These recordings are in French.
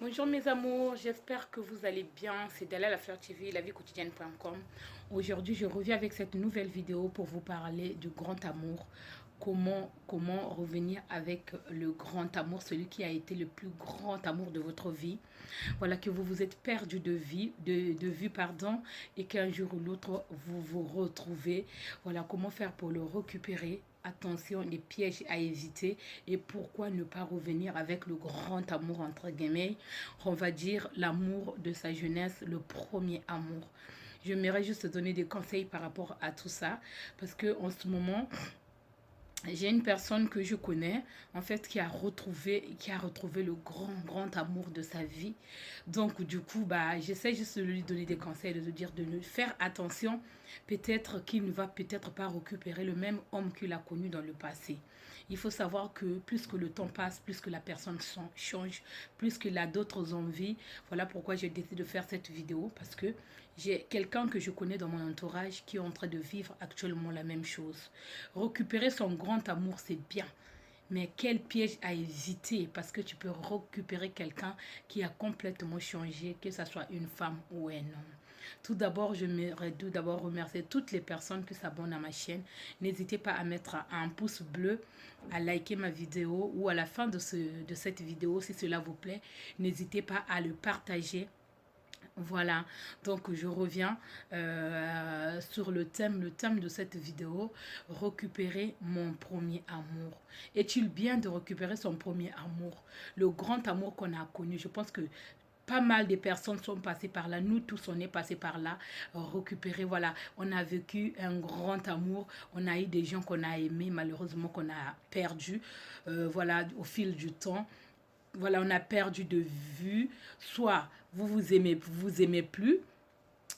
Bonjour mes amours, j'espère que vous allez bien. C'est Dalla la Fleur TV, la vie quotidienne.com. Aujourd'hui, je reviens avec cette nouvelle vidéo pour vous parler du grand amour. Comment revenir avec le grand amour, celui qui a été le plus grand amour de votre vie. Voilà, que vous vous êtes perdu de vue, pardon, et qu'un jour ou l'autre, vous vous retrouvez. Voilà, comment faire pour le récupérer. Attention, les pièges à éviter et pourquoi ne pas revenir avec le grand amour, entre guillemets, on va dire l'amour de sa jeunesse, le premier amour. J'aimerais juste donner des conseils par rapport à tout ça parce que en ce moment, j'ai une personne que je connais, en fait, qui a retrouvé le grand amour de sa vie. Donc, du coup, bah, j'essaie juste de lui donner des conseils, de lui dire de ne faire attention. Peut-être qu'il ne va peut-être pas récupérer le même homme qu'il a connu dans le passé. Il faut savoir que plus que le temps passe, plus que la personne change, plus qu'il a d'autres envies. Voilà pourquoi j'ai décidé de faire cette vidéo, parce que j'ai quelqu'un que je connais dans mon entourage qui est en train de vivre actuellement la même chose. Récupérer son grand amour, c'est bien. Mais quel piège à éviter, parce que tu peux récupérer quelqu'un qui a complètement changé, que ce soit une femme ou un homme. Tout d'abord, j'aimerais tout d'abord remercier toutes les personnes qui s'abonnent à ma chaîne. N'hésitez pas à mettre un pouce bleu, à liker ma vidéo ou à la fin de cette vidéo, si cela vous plaît, n'hésitez pas à le partager. Voilà, donc je reviens sur le thème de cette vidéo, récupérer mon premier amour. Est-il bien de récupérer son premier amour, le grand amour qu'on a connu? Je pense que pas mal de personnes sont passées par là, nous tous on est passés par là, récupérer, voilà, on a vécu un grand amour, on a eu des gens qu'on a aimés, malheureusement qu'on a perdus, voilà, au fil du temps. Voilà, on a perdu de vue, soit vous aimez plus,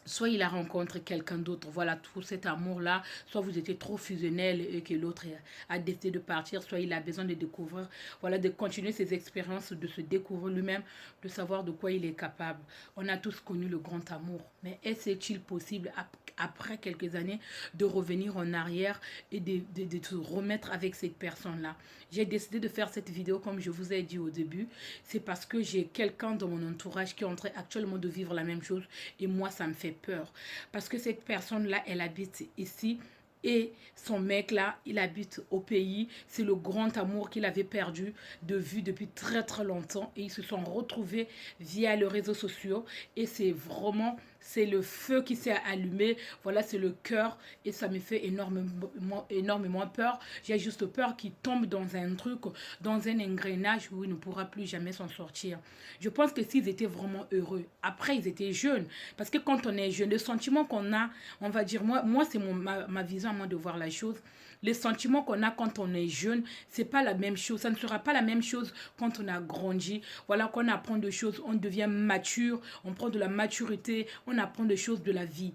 soit il a rencontré quelqu'un d'autre, voilà, tout cet amour-là, soit vous étiez trop fusionnel et que l'autre a décidé de partir, soit il a besoin de découvrir, voilà, de continuer ses expériences, de se découvrir lui-même, de savoir de quoi il est capable. On a tous connu le grand amour, mais est-il possible, après quelques années, de revenir en arrière et de se remettre avec cette personne-là? J'ai décidé de faire cette vidéo, comme je vous ai dit au début, c'est parce que j'ai quelqu'un dans mon entourage qui est en train actuellement de vivre la même chose et moi, ça me fait peur. Parce que cette personne-là, elle habite ici et son mec là, il habite au pays. C'est le grand amour qu'il avait perdu de vue depuis très très longtemps. Et ils se sont retrouvés via les réseaux sociaux. Et c'est vraiment, c'est le feu qui s'est allumé. Voilà, c'est le cœur. Et ça me fait énormément peur. J'ai juste peur qu'il tombe dans un truc, dans un engrenage où il ne pourra plus jamais s'en sortir. Je pense que s'ils étaient vraiment heureux, après ils étaient jeunes. Parce que quand on est jeune, le sentiment qu'on a, on va dire, moi c'est ma vision à moi de voir la chose. Les sentiments qu'on a quand on est jeune, c'est pas la même chose. Ça ne sera pas la même chose quand on a grandi. Voilà, qu'on apprend des choses, on devient mature, on prend de la maturité, on apprend des choses de la vie.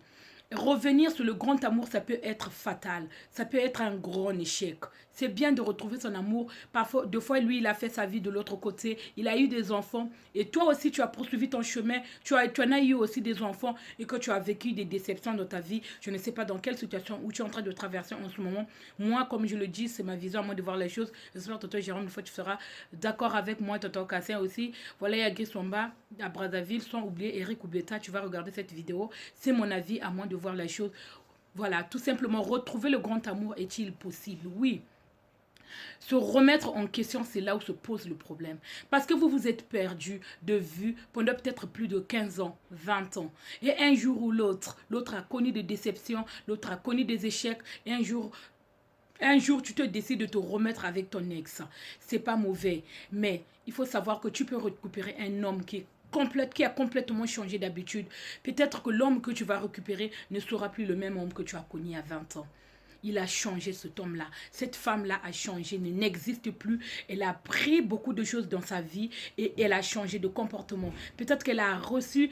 Revenir sur le grand amour, ça peut être fatal. Ça peut être un grand échec. C'est bien de retrouver son amour. Parfois, deux fois, lui, il a fait sa vie de l'autre côté. Il a eu des enfants. Et toi aussi, tu as poursuivi ton chemin. Tu en as eu aussi des enfants et que tu as vécu des déceptions dans ta vie. Je ne sais pas dans quelle situation où tu es en train de traverser en ce moment. Moi, comme je le dis, c'est ma vision à moi de voir les choses. J'espère que tonton Jérôme, une fois, tu seras d'accord avec moi. Tonton Cassin aussi. Voilà, il y a Guessomba à Brazzaville. Sans oublier Eric Oubleta. Tu vas regarder cette vidéo. C'est mon avis à moi de voir les choses. Voilà, tout simplement, retrouver le grand amour est-il possible? Oui. Se remettre en question, c'est là où se pose le problème. Parce que vous vous êtes perdu de vue pendant peut-être plus de 15 ans, 20 ans. Et un jour ou l'autre, l'autre a connu des déceptions, l'autre a connu des échecs. Et un jour, tu te décides de te remettre avec ton ex. C'est pas mauvais. Mais il faut savoir que tu peux récupérer un homme qui a complètement changé d'habitude. Peut-être que l'homme que tu vas récupérer ne sera plus le même homme que tu as connu à 20 ans. Il a changé, cet homme-là. Cette femme-là a changé, n'existe plus. Elle a pris beaucoup de choses dans sa vie et elle a changé de comportement. Peut-être qu'elle a reçu,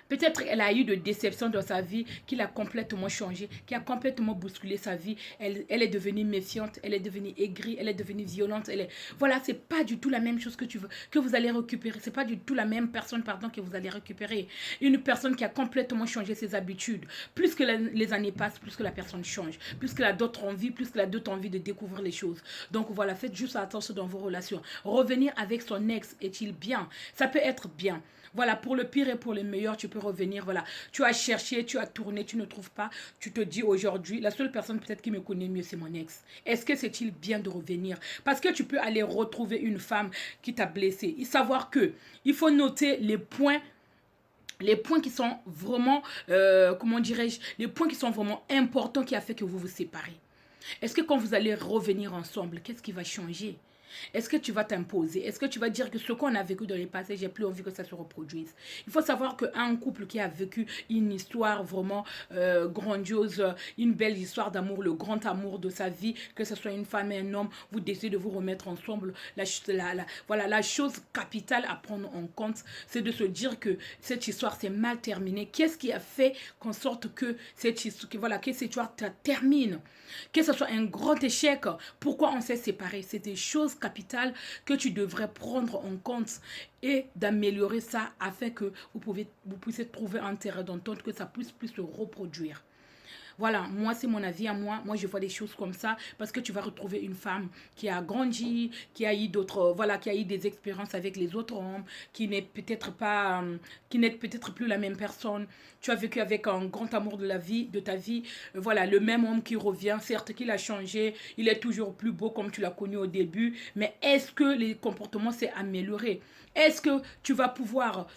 Peut-être elle a eu de déceptions dans sa vie qui l'a complètement changé, qui a complètement bousculé sa vie. Elle est devenue méfiante, elle est devenue aigrie, elle est devenue violente. Voilà, c'est pas du tout la même chose que vous allez récupérer. C'est pas du tout la même personne, pardon, que vous allez récupérer. Une personne qui a complètement changé ses habitudes. Plus que les années passent, plus que la personne change. Plus qu'elle a d'autres envies, plus qu'elle a d'autres envies de découvrir les choses. Donc voilà, faites juste attention dans vos relations. Revenir avec son ex, est-il bien? Ça peut être bien. Voilà, pour le pire et pour le meilleur, tu peux revenir. Voilà, tu as cherché, tu as tourné, tu ne trouves pas. Tu te dis aujourd'hui, la seule personne peut-être qui me connaît mieux, c'est mon ex. Est-ce que c'est-il bien de revenir? Parce que tu peux aller retrouver une femme qui t'a blessé. Et savoir que il faut noter les points qui sont vraiment, comment dirais-je, les points qui sont vraiment importants qui a fait que vous vous séparez. Est-ce que quand vous allez revenir ensemble, qu'est-ce qui va changer? Est-ce que tu vas t'imposer? Est-ce que tu vas dire que ce qu'on a vécu dans le passé, j'ai plus envie que ça se reproduise? Il faut savoir qu'un couple qui a vécu une histoire vraiment grandiose, une belle histoire d'amour, le grand amour de sa vie, que ce soit une femme et un homme, vous décidez de vous remettre ensemble. Voilà, la chose capitale à prendre en compte, c'est de se dire que cette histoire s'est mal terminée. Qu'est-ce qui a fait qu'en sorte que cette histoire termine? Que ce soit un grand échec, pourquoi on s'est séparés? C'est des choses capitales que tu devrais prendre en compte et d'améliorer ça afin que vous puissiez trouver un terrain d'entente, que ça puisse plus se reproduire. Voilà, moi, c'est mon avis à moi. Moi, je vois des choses comme ça parce que tu vas retrouver une femme qui a grandi, qui a eu d'autres, voilà, qui a eu des expériences avec les autres hommes, qui n'est peut-être pas, qui n'est peut-être plus la même personne. Tu as vécu avec un grand amour de la vie, de ta vie. Voilà, le même homme qui revient, certes qu'il a changé, il est toujours plus beau comme tu l'as connu au début, mais est-ce que les comportements s'est amélioré? Est-ce que tu vas pouvoir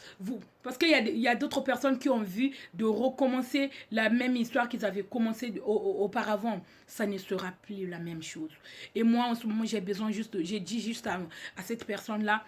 parce qu'il y a d'autres personnes qui ont vu de recommencer la même histoire qu'ils avaient commencé auparavant. Ça ne sera plus la même chose. Et moi, en ce moment, j'ai dit juste à cette personne-là,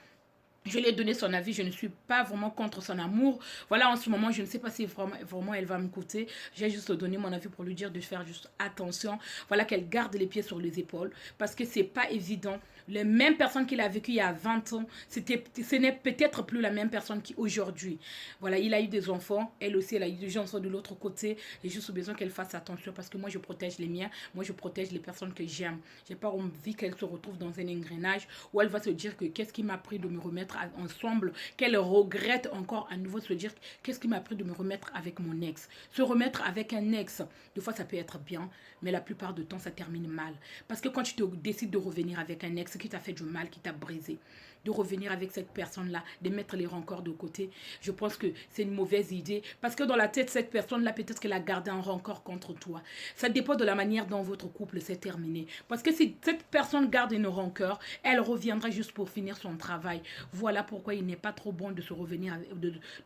je lui ai donné son avis, je ne suis pas vraiment contre son amour. Voilà, en ce moment, je ne sais pas si vraiment elle va m'écouter. J'ai juste donné mon avis pour lui dire de faire juste attention. Voilà, qu'elle garde les pieds sur les épaules parce que c'est pas évident. Les mêmes personnes qu'il a vécues il y a 20 ans, ce n'est peut-être plus la même personne qu'aujourd'hui. Voilà, il a eu des enfants, elle aussi, elle a eu des enfants de l'autre côté. J'ai juste besoin qu'elle fasse attention parce que moi, je protège les miens. Moi, je protège les personnes que j'aime. J'ai pas envie qu'elle se retrouve dans un engrenage où elle va se dire que qu'est-ce qui m'a pris de me remettre ensemble, qu'elle regrette encore à nouveau, se dire qu'est-ce qui m'a pris de me remettre avec mon ex. Se remettre avec un ex, des fois ça peut être bien, mais la plupart du temps ça termine mal. Parce que quand tu décides de revenir avec un ex qui t'a fait du mal, qui t'a brisé, de revenir avec cette personne-là, de mettre les rancœurs de côté, je pense que c'est une mauvaise idée. Parce que dans la tête, cette personne-là, peut-être qu'elle a gardé un rancœur contre toi. Ça dépend de la manière dont votre couple s'est terminé. Parce que si cette personne garde une rancœur, elle reviendra juste pour finir son travail. Voilà pourquoi il n'est pas trop bon de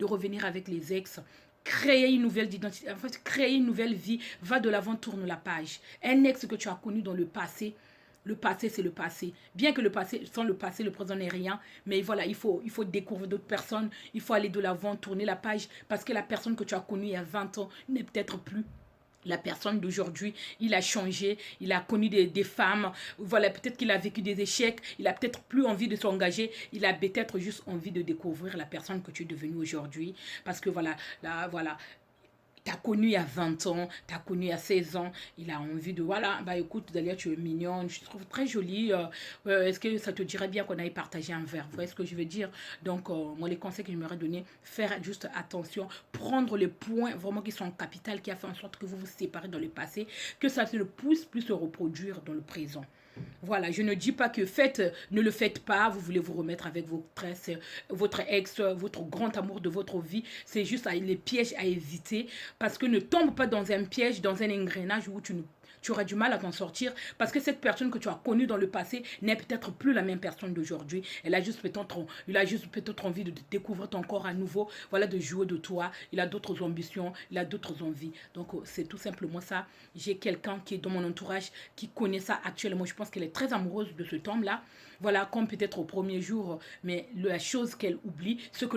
revenir avec les ex. Créer une nouvelle identité, en fait, créer une nouvelle vie, va de l'avant, tourne la page. Un ex que tu as connu dans le passé, c'est le passé. Bien que le passé, sans le passé, le présent n'est rien. Mais voilà, il faut découvrir d'autres personnes. Il faut aller de l'avant, tourner la page. Parce que la personne que tu as connue il y a 20 ans n'est peut-être plus la personne d'aujourd'hui. Il a changé, il a connu des femmes, voilà, peut-être qu'il a vécu des échecs, il a peut-être plus envie de s'engager, il a peut-être juste envie de découvrir la personne que tu es devenue aujourd'hui, parce que voilà, là, voilà, t'as connu il y a 20 ans, t'as connu il y a 16 ans, il a envie de, voilà, bah écoute, Dalia, tu es mignonne, je te trouve très jolie, est-ce que ça te dirait bien qu'on aille partager un verre? Vous voyez ce que je veux dire? Donc, moi, les conseils que je m'aurais donné, faire juste attention, prendre les points vraiment qui sont capitaux, qui a fait en sorte que vous vous séparez dans le passé, que ça ne puisse plus se reproduire dans le présent. Voilà, je ne dis pas que ne le faites pas, vous voulez vous remettre avec votre ex, votre grand amour de votre vie. C'est juste les pièges à éviter parce que ne tombe pas dans un piège, dans un engrenage où tu auras du mal à t'en sortir parce que cette personne que tu as connue dans le passé n'est peut-être plus la même personne d'aujourd'hui. Il a juste peut-être envie de découvrir ton corps à nouveau, voilà, de jouer de toi. Il a d'autres ambitions, il a d'autres envies. Donc, c'est tout simplement ça. J'ai quelqu'un qui est dans mon entourage qui connaît ça actuellement. Je pense qu'elle est très amoureuse de cet homme-là. Voilà, comme peut-être au premier jour, mais la chose qu'elle oublie, c'est que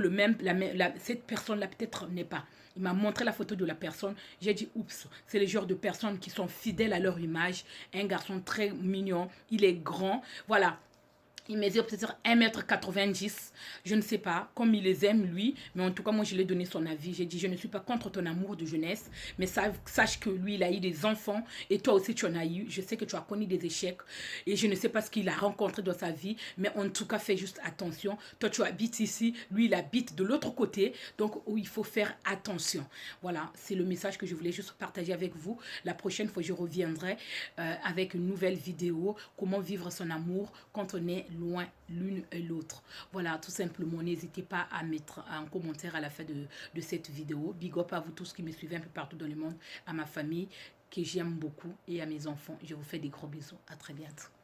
cette personne-là peut-être n'est pas. Il m'a montré la photo de la personne. J'ai dit, oups, c'est le genre de personnes qui sont fidèles à leur image. Un garçon très mignon, il est grand. Voilà. Il mesure peut-être 1,90 m, je ne sais pas, comme il les aime lui, mais en tout cas moi je lui ai donné son avis. J'ai dit je ne suis pas contre ton amour de jeunesse, mais sache que lui il a eu des enfants et toi aussi tu en as eu. Je sais que tu as connu des échecs et je ne sais pas ce qu'il a rencontré dans sa vie, mais en tout cas fais juste attention. Toi tu habites ici, lui il habite de l'autre côté, donc il faut faire attention. Voilà, c'est le message que je voulais juste partager avec vous. La prochaine fois je reviendrai avec une nouvelle vidéo, comment vivre son amour quand on est loin l'une et l'autre. Voilà, tout simplement, n'hésitez pas à mettre un commentaire à la fin de cette vidéo. Big up à vous tous qui me suivez un peu partout dans le monde, à ma famille que j'aime beaucoup et à mes enfants. Je vous fais des gros bisous. À très bientôt.